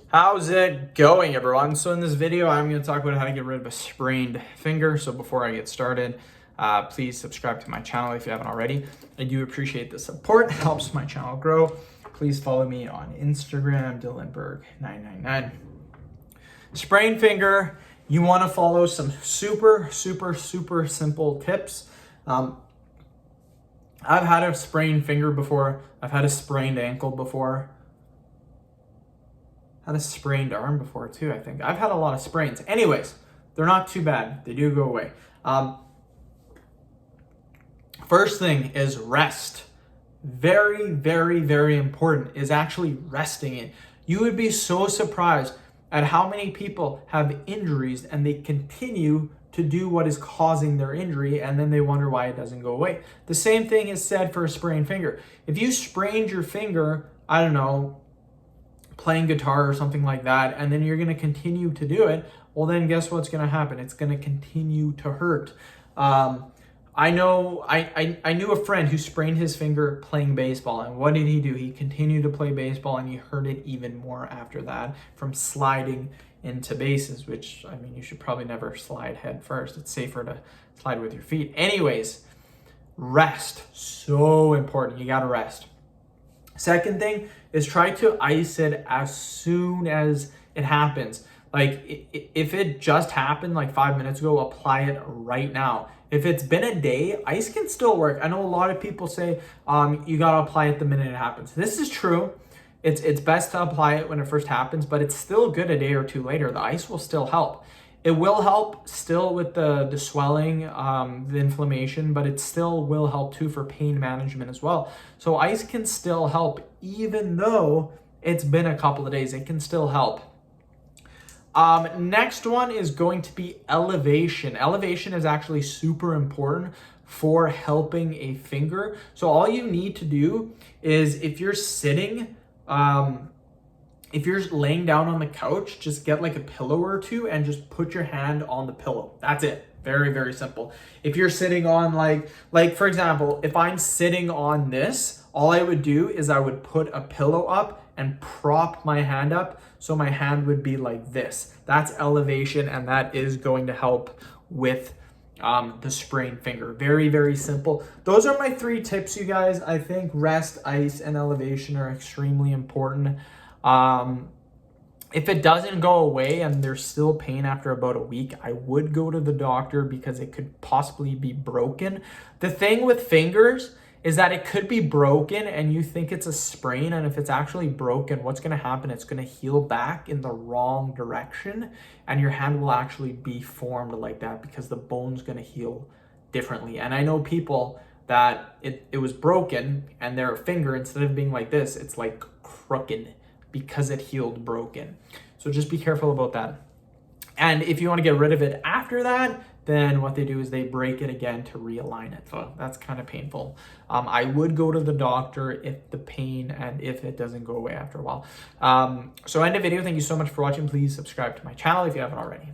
How's it going, everyone? So in this video, I'm going to talk about how to get rid of a sprained finger. So before I get started, please subscribe to my channel if you haven't already. I do appreciate the support. It helps my channel grow. Please follow me on Instagram, Dylanberg999. Sprained finger, you want to follow some super simple tips. I've had a sprained finger before. I've had a sprained ankle before. Had a sprained arm before too, I think. I've had a lot of sprains. Anyways, they're not too bad. They do go away. First thing is rest. Very important is actually resting it. You would be so surprised at how many people have injuries and they continue to do what is causing their injury, and then they wonder why it doesn't go away. The same thing is said for a sprained finger. If you sprained your finger, I don't know, playing guitar or something like that, and then you're going to continue to do it, well, then guess what's going to happen? It's going to continue to hurt. I knew a friend who sprained his finger playing baseball, and what did he do? He continued to play baseball, and he hurt it even more after that from sliding into bases, which, I mean, you should probably never slide head first. It's safer to slide with your feet. Anyways, rest. So important. You got to rest. Second thing is try to ice it as soon as it happens. Like if it just happened like 5 minutes ago, apply it right now. If it's been a day, ice can still work. I know a lot of people say you gotta apply it the minute it happens. This is true. It's best to apply it when it first happens, but it's still good a day or two later. The ice will still help. It will help still with the swelling, the inflammation, but it still will help too for pain management as well. So ice can still help even though it's been a couple of days. It can still help. Next one is going to be elevation. Elevation is actually super important for helping a finger. So all you need to do is if you're sitting, if you're laying down on the couch, just get like a pillow or two and just put your hand on the pillow. That's it. Very simple. If you're sitting on like for example, if I'm sitting on this, all I would do is I would put a pillow up and prop my hand up so my hand would be like this. That's elevation, and that is going to help with the sprained finger. Very simple. Those are my 3 tips, you guys. I think rest, ice, and elevation are extremely important. If it doesn't go away and there's still pain after about a week, I would go to the doctor because it could possibly be broken. The thing with fingers is that it could be broken and you think it's a sprain, and if it's actually broken, what's going to happen? It's going to heal back in the wrong direction, and your hand will actually be formed like that because the bone's going to heal differently. And I know people that it was broken and their finger, instead of being like this, it's like crooked because it healed broken. So just be careful about that. And if you want to get rid of it after that, then what they do is they break it again to realign it. So that's kind of painful. I would go to the doctor if the pain and if it doesn't go away after a while. So end of video. Thank you so much for watching. Please subscribe to my channel if you haven't already.